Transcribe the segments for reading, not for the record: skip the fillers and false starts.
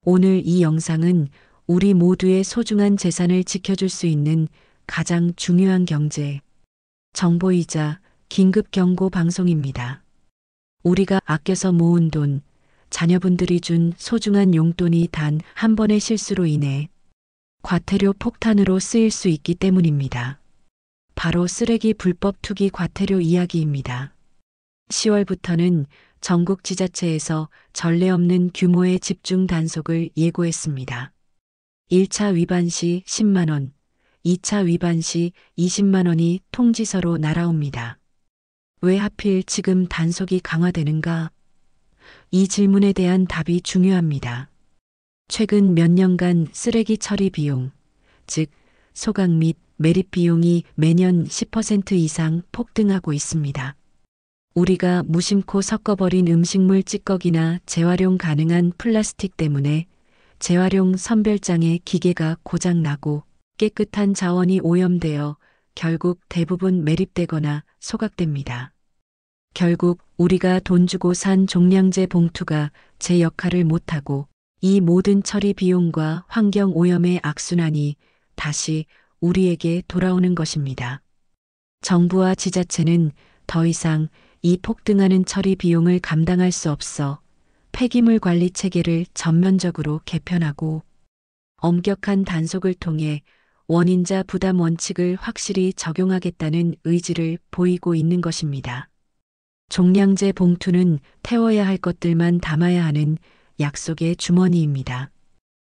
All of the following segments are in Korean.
오늘 이 영상은 우리 모두의 소중한 재산을 지켜줄 수 있는 가장 중요한 경제 정보이자 긴급 경고 방송입니다. 우리가 아껴서 모은 돈, 자녀분들이 준 소중한 용돈이 단 한 번의 실수로 인해 과태료 폭탄으로 쓰일 수 있기 때문입니다. 바로 쓰레기 불법 투기 과태료 이야기입니다. 10월부터는 전국 지자체에서 전례 없는 규모의 집중 단속을 예고했습니다. 1차 위반 시 10만 원, 2차 위반 시 20만 원이 통지서로 날아옵니다. 왜 하필 지금 단속이 강화되는가? 이 질문에 대한 답이 중요합니다. 최근 몇 년간 쓰레기 처리 비용, 즉 소각 및 매립 비용이 매년 10% 이상 폭등하고 있습니다. 우리가 무심코 섞어버린 음식물 찌꺼기나 재활용 가능한 플라스틱 때문에 재활용 선별장의 기계가 고장나고 깨끗한 자원이 오염되어 결국 대부분 매립되거나 소각됩니다. 결국 우리가 돈 주고 산 종량제 봉투가 제 역할을 못하고 이 모든 처리 비용과 환경 오염의 악순환이 다시 우리에게 돌아오는 것입니다. 정부와 지자체는 더 이상 이 폭등하는 처리 비용을 감당할 수 없어 폐기물 관리 체계를 전면적으로 개편하고 엄격한 단속을 통해 원인자 부담 원칙을 확실히 적용하겠다는 의지를 보이고 있는 것입니다. 종량제 봉투는 태워야 할 것들만 담아야 하는 약속의 주머니입니다.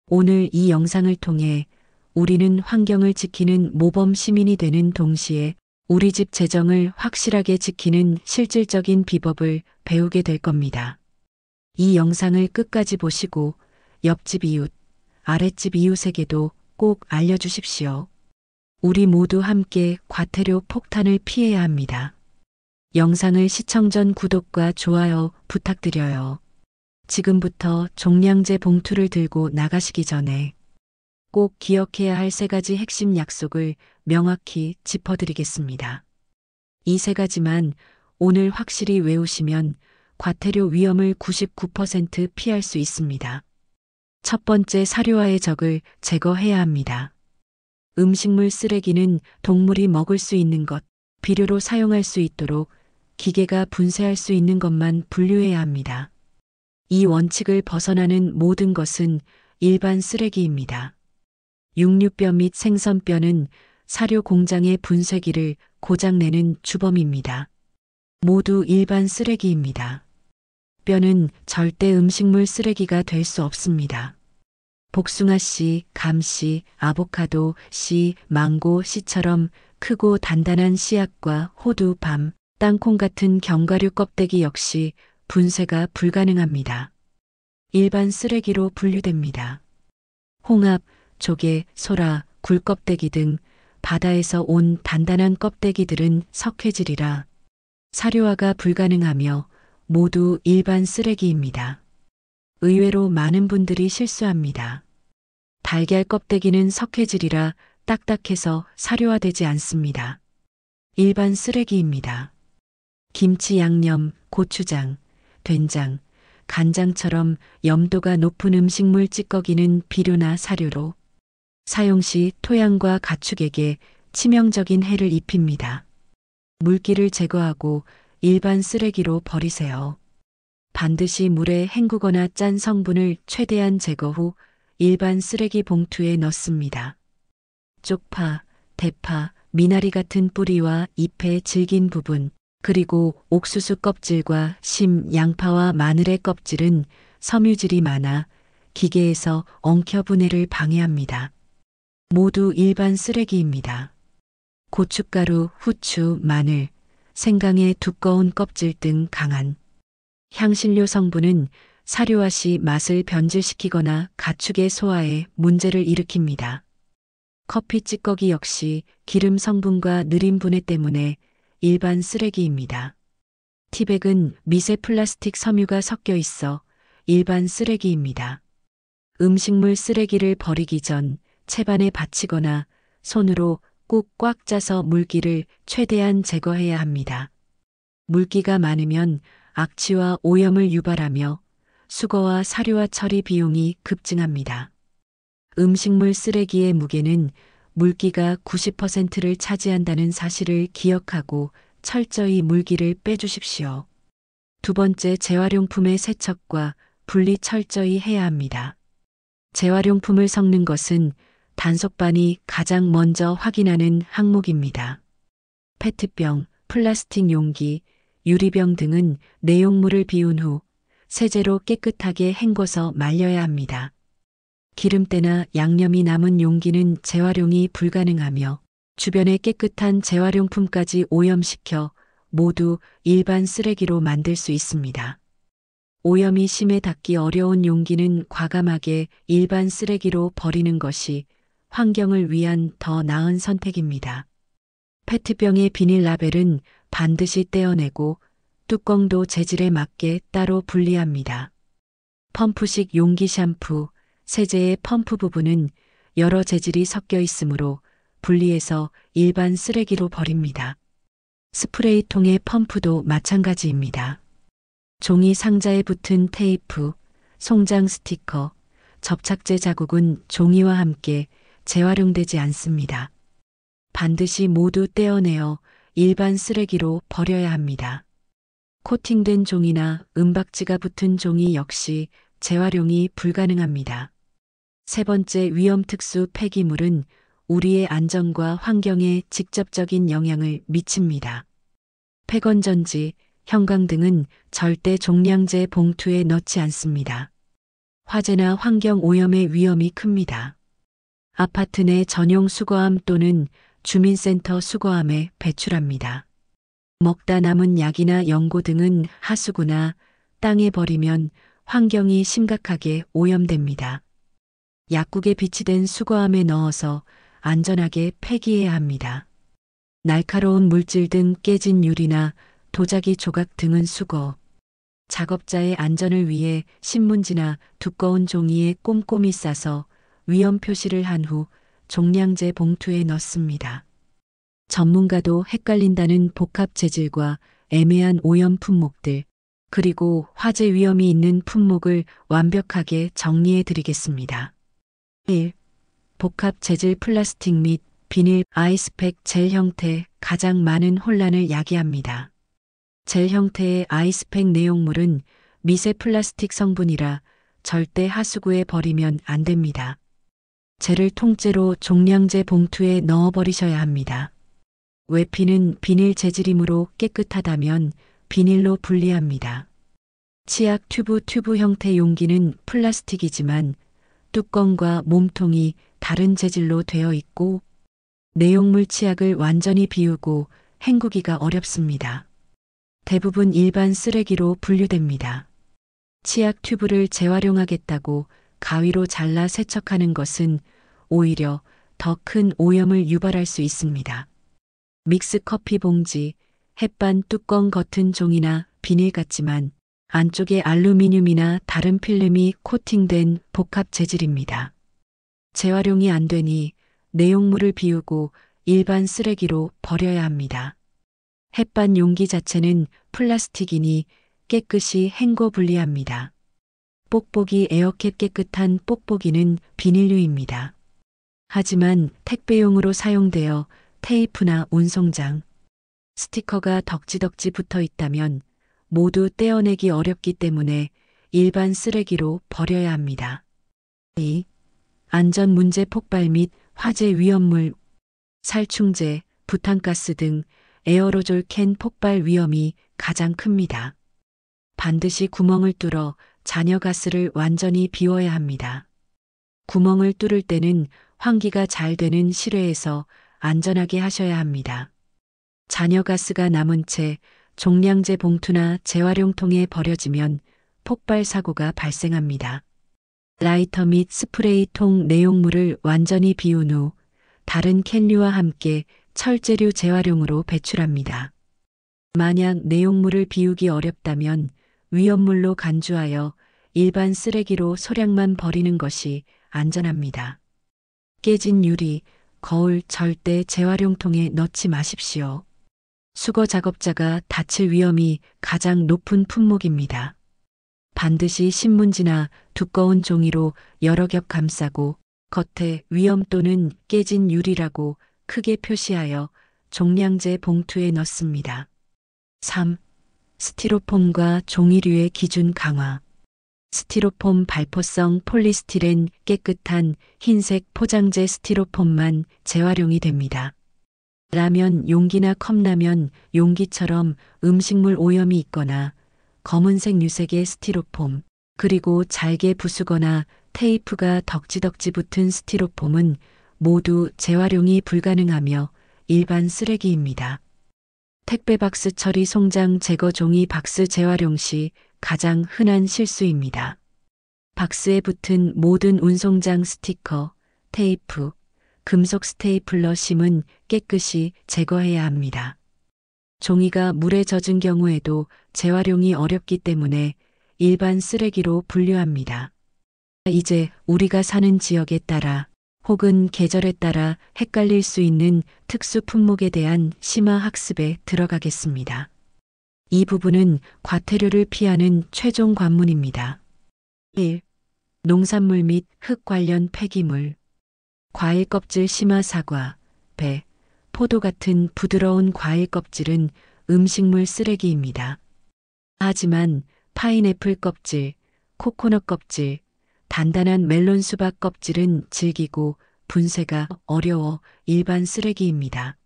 오늘 이 영상을 통해 우리는 환경을 지키는 모범 시민이 되는 동시에 우리 집 재정을 확실하게 지키는 실질적인 비법을 배우게 될 겁니다. 이 영상을 끝까지 보시고 옆집 이웃, 아랫집 이웃에게도 꼭 알려주십시오. 우리 모두 함께 과태료 폭탄을 피해야 합니다. 영상을 시청 전 구독과 좋아요 부탁드려요. 지금부터 종량제 봉투를 들고 나가시기 전에 꼭 기억해야 할 3가지 핵심 약속을 명확히 짚어드리겠습니다. 이 3가지만 오늘 확실히 외우시면 과태료 위험을 99% 피할 수 있습니다. 첫 번째, 사료와의 적을 제거해야 합니다. 음식물 쓰레기는 동물이 먹을 수 있는 것, 비료로 사용할 수 있도록 기계가 분쇄할 수 있는 것만 분류해야 합니다. 이 원칙을 벗어나는 모든 것은 일반 쓰레기입니다. 육류뼈 및 생선뼈는 사료 공장의 분쇄기를 고장내는 주범입니다. 모두 일반 쓰레기입니다. 뼈는 절대 음식물 쓰레기가 될 수 없습니다. 복숭아씨, 감씨, 아보카도 씨, 망고 씨처럼 크고 단단한 씨앗과 호두, 밤, 땅콩 같은 견과류 껍데기 역시 분쇄가 불가능합니다. 일반 쓰레기로 분류됩니다. 홍합, 조개, 소라, 굴껍데기 등 바다에서 온 단단한 껍데기들은 석회질이라 사료화가 불가능하며 모두 일반 쓰레기입니다. 의외로 많은 분들이 실수합니다. 달걀 껍데기는 석회질이라 딱딱해서 사료화되지 않습니다. 일반 쓰레기입니다. 김치 양념, 고추장, 된장, 간장처럼 염도가 높은 음식물 찌꺼기는 비료나 사료로 사용 시 토양과 가축에게 치명적인 해를 입힙니다. 물기를 제거하고 일반 쓰레기로 버리세요. 반드시 물에 헹구거나 짠 성분을 최대한 제거 후 일반 쓰레기 봉투에 넣습니다. 쪽파, 대파, 미나리 같은 뿌리와 잎의 질긴 부분, 그리고 옥수수 껍질과 심, 양파와 마늘의 껍질은 섬유질이 많아 기계에서 엉켜 분해를 방해합니다. 모두 일반 쓰레기입니다. 고춧가루, 후추, 마늘, 생강의 두꺼운 껍질 등 강한 향신료 성분은 사료화 시 맛을 변질시키거나 가축의 소화에 문제를 일으킵니다. 커피 찌꺼기 역시 기름 성분과 느린 분해 때문에 일반 쓰레기입니다. 티백은 미세 플라스틱 섬유가 섞여 있어 일반 쓰레기입니다. 음식물 쓰레기를 버리기 전 채반에 받치거나 손으로 꾹 꽉 짜서 물기를 최대한 제거해야 합니다. 물기가 많으면 악취와 오염을 유발하며 수거와 사료와 처리 비용이 급증합니다. 음식물 쓰레기의 무게는 물기가 90%를 차지한다는 사실을 기억하고 철저히 물기를 빼주십시오. 두 번째, 재활용품의 세척과 분리 철저히 해야 합니다. 재활용품을 섞는 것은 단속반이 가장 먼저 확인하는 항목입니다. 페트병, 플라스틱 용기, 유리병 등은 내용물을 비운 후 세제로 깨끗하게 헹궈서 말려야 합니다. 기름때나 양념이 남은 용기는 재활용이 불가능하며 주변에 깨끗한 재활용품까지 오염시켜 모두 일반 쓰레기로 만들 수 있습니다. 오염이 심해 닦기 어려운 용기는 과감하게 일반 쓰레기로 버리는 것이 환경을 위한 더 나은 선택입니다. 페트병의 비닐 라벨은 반드시 떼어내고 뚜껑도 재질에 맞게 따로 분리합니다. 펌프식 용기 샴푸, 세제의 펌프 부분은 여러 재질이 섞여 있으므로 분리해서 일반 쓰레기로 버립니다. 스프레이통의 펌프도 마찬가지입니다. 종이 상자에 붙은 테이프, 송장 스티커, 접착제 자국은 종이와 함께 재활용되지 않습니다. 반드시 모두 떼어내어 일반 쓰레기로 버려야 합니다. 코팅된 종이나 은박지가 붙은 종이 역시 재활용이 불가능합니다. 세 번째, 위험특수 폐기물은 우리의 안전과 환경에 직접적인 영향을 미칩니다. 폐건전지, 형광 등은 절대 종량제 봉투에 넣지 않습니다. 화재나 환경 오염의 위험이 큽니다. 아파트 내 전용 수거함 또는 주민센터 수거함에 배출합니다. 먹다 남은 약이나 연고 등은 하수구나 땅에 버리면 환경이 심각하게 오염됩니다. 약국에 비치된 수거함에 넣어서 안전하게 폐기해야 합니다. 날카로운 물질 등 깨진 유리나 도자기 조각 등은 수거. 작업자의 안전을 위해 신문지나 두꺼운 종이에 꼼꼼히 싸서 위험 표시를 한 후 종량제 봉투에 넣습니다. 전문가도 헷갈린다는 복합 재질과 애매한 오염 품목들, 그리고 화재 위험이 있는 품목을 완벽하게 정리해 드리겠습니다. 1. 복합 재질 플라스틱 및 비닐 아이스팩 젤 형태 가장 많은 혼란을 야기합니다. 젤 형태의 아이스팩 내용물은 미세 플라스틱 성분이라 절대 하수구에 버리면 안 됩니다. 젤을 통째로 종량제 봉투에 넣어 버리셔야 합니다. 외피는 비닐 재질이므로 깨끗하다면 비닐로 분리합니다. 치약 튜브 형태 용기는 플라스틱이지만 뚜껑과 몸통이 다른 재질로 되어 있고 내용물 치약을 완전히 비우고 헹구기가 어렵습니다. 대부분 일반 쓰레기로 분류됩니다. 치약 튜브를 재활용하겠다고 가위로 잘라 세척하는 것은 오히려 더 큰 오염을 유발할 수 있습니다. 믹스 커피 봉지, 햇반 뚜껑 겉은 종이나 비닐 같지만 안쪽에 알루미늄이나 다른 필름이 코팅된 복합 재질입니다. 재활용이 안 되니 내용물을 비우고 일반 쓰레기로 버려야 합니다. 햇반 용기 자체는 플라스틱이니 깨끗이 헹궈 분리합니다. 뽁뽁이 에어캡 깨끗한 뽁뽁이는 비닐류입니다. 하지만 택배용으로 사용되어 테이프나 운송장, 스티커가 덕지덕지 붙어 있다면 모두 떼어내기 어렵기 때문에 일반 쓰레기로 버려야 합니다. 2. 안전 문제 폭발 및 화재 위험물, 살충제, 부탄가스 등 에어로졸 캔 폭발 위험이 가장 큽니다. 반드시 구멍을 뚫어 잔여 가스를 완전히 비워야 합니다. 구멍을 뚫을 때는 환기가 잘 되는 실외에서 안전하게 하셔야 합니다. 잔여 가스가 남은 채 종량제 봉투나 재활용통에 버려지면 폭발 사고가 발생합니다. 라이터 및 스프레이통 내용물을 완전히 비운 후 다른 캔류와 함께 철제류 재활용으로 배출합니다. 만약 내용물을 비우기 어렵다면 위험물로 간주하여 일반 쓰레기로 소량만 버리는 것이 안전합니다. 깨진 유리, 거울 절대 재활용통에 넣지 마십시오. 수거 작업자가 다칠 위험이 가장 높은 품목입니다. 반드시 신문지나 두꺼운 종이로 여러 겹 감싸고 겉에 위험 또는 깨진 유리라고 크게 표시하여 종량제 봉투에 넣습니다. 3. 스티로폼과 종이류의 기준 강화. 스티로폼 발포성 폴리스티렌 깨끗한 흰색 포장재 스티로폼만 재활용이 됩니다. 라면 용기나 컵라면 용기처럼 음식물 오염이 있거나 검은색 유색의 스티로폼, 그리고 잘게 부수거나 테이프가 덕지덕지 붙은 스티로폼은 모두 재활용이 불가능하며 일반 쓰레기입니다. 택배 박스 처리 송장 제거 종이 박스 재활용 시 가장 흔한 실수입니다. 박스에 붙은 모든 운송장 스티커, 테이프, 금속 스테이플러 심은 깨끗이 제거해야 합니다. 종이가 물에 젖은 경우에도 재활용이 어렵기 때문에 일반 쓰레기로 분류합니다. 이제 우리가 사는 지역에 따라 혹은 계절에 따라 헷갈릴 수 있는 특수 품목에 대한 심화 학습에 들어가겠습니다. 이 부분은 과태료를 피하는 최종 관문입니다. 1. 농산물 및 흙 관련 폐기물. 과일 껍질 심화 사과, 배, 포도 같은 부드러운 과일 껍질은 음식물 쓰레기입니다. 하지만 파인애플 껍질, 코코넛 껍질, 단단한 멜론 수박 껍질은 질기고 분쇄가 어려워 일반 쓰레기입니다.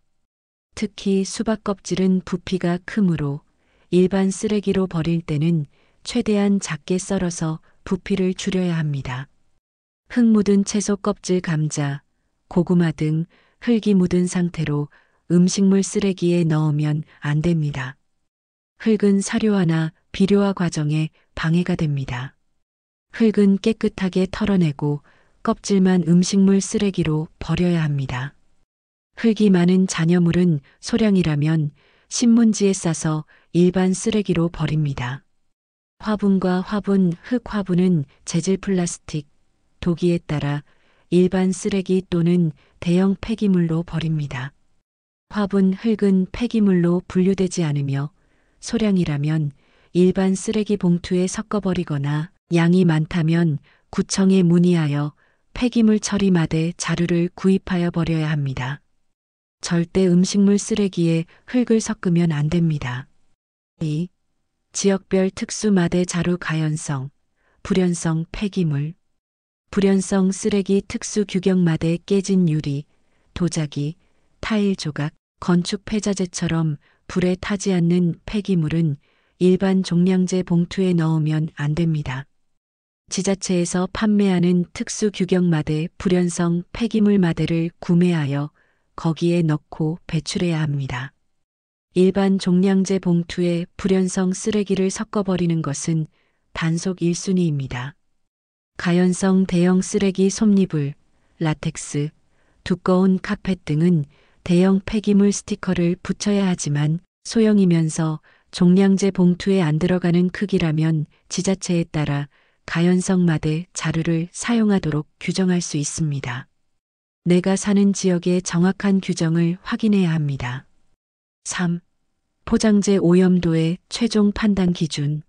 특히 수박 껍질은 부피가 크므로 일반 쓰레기로 버릴 때는 최대한 작게 썰어서 부피를 줄여야 합니다. 흙 묻은 채소 껍질 감자, 고구마 등 흙이 묻은 상태로 음식물 쓰레기에 넣으면 안 됩니다. 흙은 사료화나 비료화 과정에 방해가 됩니다. 흙은 깨끗하게 털어내고 껍질만 음식물 쓰레기로 버려야 합니다. 흙이 많은 잔여물은 소량이라면 신문지에 싸서 일반 쓰레기로 버립니다. 화분과 화분, 흙 화분은 재질 플라스틱, 도기에 따라 일반 쓰레기 또는 대형 폐기물로 버립니다. 화분, 흙은 폐기물로 분류되지 않으며 소량이라면 일반 쓰레기 봉투에 섞어버리거나 양이 많다면 구청에 문의하여 폐기물 처리 마대 자루를 구입하여 버려야 합니다. 절대 음식물 쓰레기에 흙을 섞으면 안 됩니다. 2. 지역별 특수 마대 자루 가연성, 불연성 폐기물. 불연성 쓰레기 특수 규격 마대 깨진 유리, 도자기, 타일 조각, 건축 폐자재처럼 불에 타지 않는 폐기물은 일반 종량제 봉투에 넣으면 안 됩니다. 지자체에서 판매하는 특수 규격 마대 불연성 폐기물 마대를 구매하여 거기에 넣고 배출해야 합니다. 일반 종량제 봉투에 불연성 쓰레기를 섞어버리는 것은 단속 1순위입니다. 가연성 대형 쓰레기 솜니불, 라텍스, 두꺼운 카펫 등은 대형 폐기물 스티커를 붙여야 하지만 소형이면서 종량제 봉투에 안 들어가는 크기라면 지자체에 따라 가연성 마대 자루를 사용하도록 규정할 수 있습니다. 내가 사는 지역의 정확한 규정을 확인해야 합니다. 3. 포장재 오염도의 최종 판단 기준.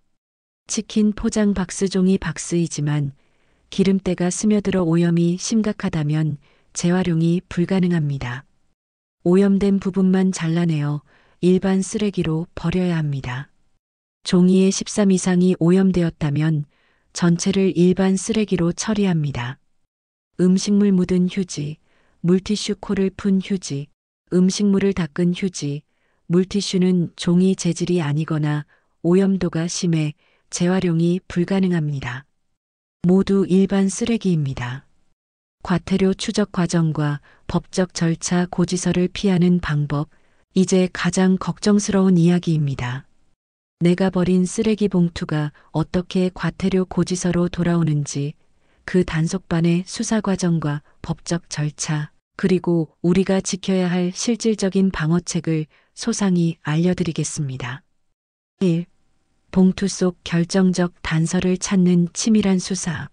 치킨 포장 박스종이 박스이지만 기름때가 스며들어 오염이 심각하다면 재활용이 불가능합니다. 오염된 부분만 잘라내어 일반 쓰레기로 버려야 합니다. 종이의 13 이상이 오염되었다면 전체를 일반 쓰레기로 처리합니다. 음식물 묻은 휴지, 물티슈 코를 푼 휴지, 음식물을 닦은 휴지, 물티슈는 종이 재질이 아니거나 오염도가 심해 재활용이 불가능합니다. 모두 일반 쓰레기입니다. 과태료 추적 과정과 법적 절차 고지서를 피하는 방법, 이제 가장 걱정스러운 이야기입니다. 내가 버린 쓰레기 봉투가 어떻게 과태료 고지서로 돌아오는지, 그 단속반의 수사 과정과 법적 절차, 그리고 우리가 지켜야 할 실질적인 방어책을 소상히 알려드리겠습니다. 1. 봉투 속 결정적 단서를 찾는 치밀한 수사.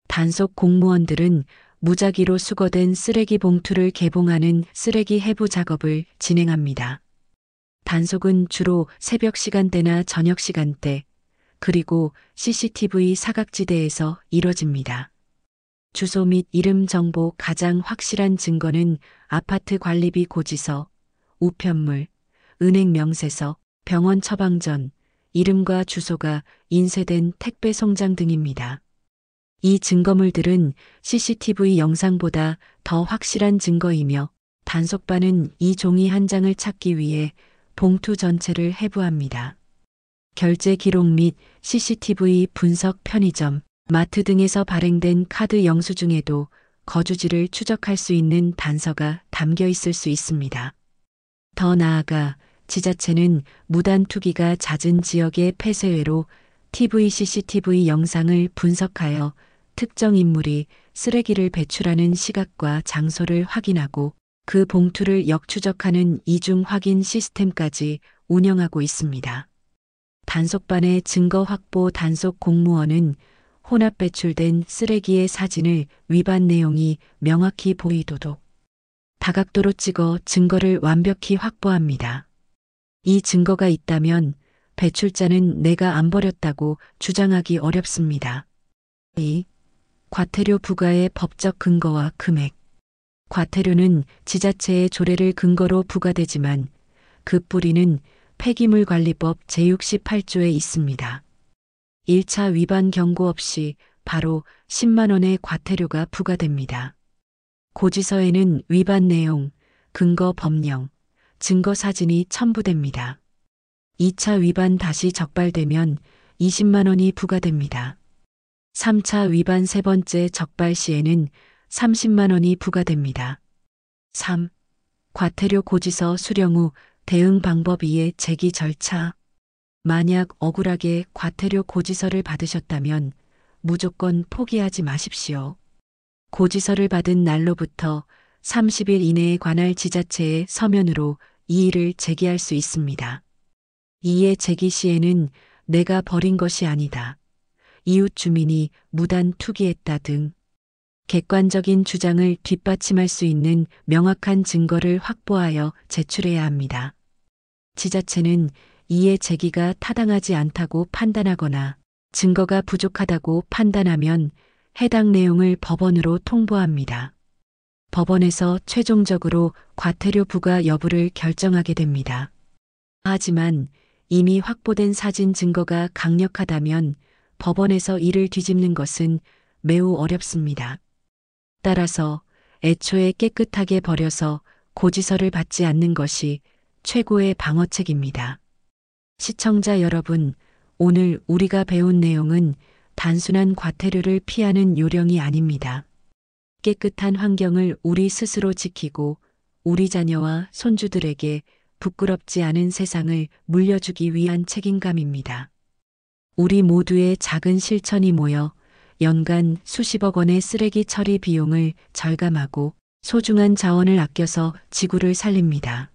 단속 공무원들은 무작위로 수거된 쓰레기 봉투를 개봉하는 쓰레기 해부 작업을 진행합니다. 단속은 주로 새벽 시간대나 저녁 시간대, 그리고 CCTV 사각지대에서 이뤄집니다. 주소 및 이름 정보 가장 확실한 증거는 아파트 관리비 고지서, 우편물, 은행 명세서, 병원 처방전, 이름과 주소가 인쇄된 택배 송장 등입니다. 이 증거물들은 CCTV 영상보다 더 확실한 증거이며 단속반은 이 종이 한 장을 찾기 위해 봉투 전체를 해부합니다. 결제 기록 및 CCTV 분석 편의점, 마트 등에서 발행된 카드 영수증에도 거주지를 추적할 수 있는 단서가 담겨 있을 수 있습니다. 더 나아가 지자체는 무단 투기가 잦은 지역의 폐쇄외로 TV CCTV 영상을 분석하여 특정 인물이 쓰레기를 배출하는 시각과 장소를 확인하고 그 봉투를 역추적하는 이중 확인 시스템까지 운영하고 있습니다. 단속반의 증거 확보 단속 공무원은 혼합 배출된 쓰레기의 사진을 위반 내용이 명확히 보이도록 다각도로 찍어 증거를 완벽히 확보합니다. 이 증거가 있다면 배출자는 내가 안 버렸다고 주장하기 어렵습니다. 2. 과태료 부과의 법적 근거와 금액. 과태료는 지자체의 조례를 근거로 부과되지만 그 뿌리는 폐기물관리법 제68조에 있습니다. 1차 위반 경고 없이 바로 10만 원의 과태료가 부과됩니다. 고지서에는 위반 내용, 근거 법령, 증거 사진이 첨부됩니다. 2차 위반 다시 적발되면 20만 원이 부과됩니다. 3차 위반 세 번째 적발 시에는 30만 원이 부과됩니다. 3. 과태료 고지서 수령 후 대응 방법 2의 제기 절차. 만약 억울하게 과태료 고지서를 받으셨다면 무조건 포기하지 마십시오. 고지서를 받은 날로부터 30일 이내에 관할 지자체에 서면으로 이의를 제기할 수 있습니다. 이의 제기 시에는 내가 버린 것이 아니다. 이웃 주민이 무단 투기했다 등 객관적인 주장을 뒷받침할 수 있는 명확한 증거를 확보하여 제출해야 합니다. 지자체는 이의 제기가 타당하지 않다고 판단하거나 증거가 부족하다고 판단하면 해당 내용을 법원으로 통보합니다. 법원에서 최종적으로 과태료 부과 여부를 결정하게 됩니다. 하지만 이미 확보된 사진 증거가 강력하다면 법원에서 이를 뒤집는 것은 매우 어렵습니다. 따라서 애초에 깨끗하게 버려서 고지서를 받지 않는 것이 최고의 방어책입니다. 시청자 여러분, 오늘 우리가 배운 내용은 단순한 과태료를 피하는 요령이 아닙니다. 깨끗한 환경을 우리 스스로 지키고 우리 자녀와 손주들에게 부끄럽지 않은 세상을 물려주기 위한 책임감입니다. 우리 모두의 작은 실천이 모여 연간 수십억 원의 쓰레기 처리 비용을 절감하고 소중한 자원을 아껴서 지구를 살립니다.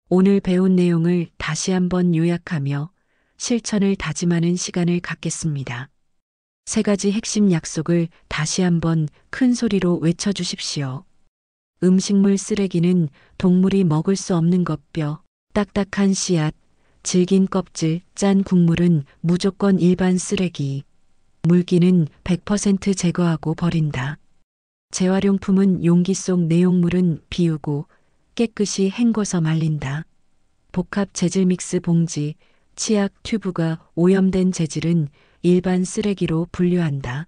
오늘 배운 내용을 다시 한번 요약하며 실천을 다짐하는 시간을 갖겠습니다. 3가지 핵심 약속을 다시 한번 큰 소리로 외쳐주십시오. 음식물 쓰레기는 동물이 먹을 수 없는 것뼈, 딱딱한 씨앗, 질긴 껍질, 짠 국물은 무조건 일반 쓰레기. 물기는 100% 제거하고 버린다. 재활용품은 용기 속 내용물은 비우고 깨끗이 헹궈서 말린다. 복합 재질 믹스 봉지, 치약 튜브가 오염된 재질은 일반 쓰레기로 분류한다.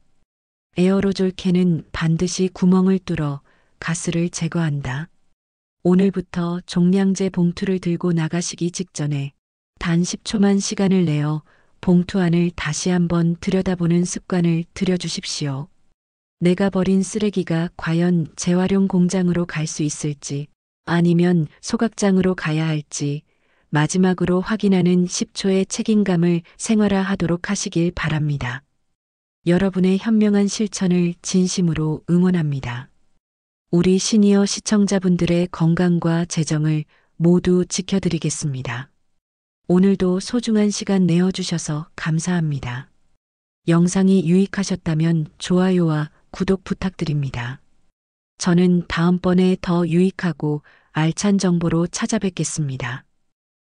에어로졸 캔은 반드시 구멍을 뚫어 가스를 제거한다. 오늘부터 종량제 봉투를 들고 나가시기 직전에 단 10초만 시간을 내어 봉투 안을 다시 한번 들여다보는 습관을 들여주십시오. 내가 버린 쓰레기가 과연 재활용 공장으로 갈 수 있을지 아니면 소각장으로 가야 할지 마지막으로 확인하는 10초의 책임감을 생활화하도록 하시길 바랍니다. 여러분의 현명한 실천을 진심으로 응원합니다. 우리 시니어 시청자분들의 건강과 재정을 모두 지켜드리겠습니다. 오늘도 소중한 시간 내어주셔서 감사합니다. 영상이 유익하셨다면 좋아요와 구독 부탁드립니다. 저는 다음번에 더 유익하고 알찬 정보로 찾아뵙겠습니다.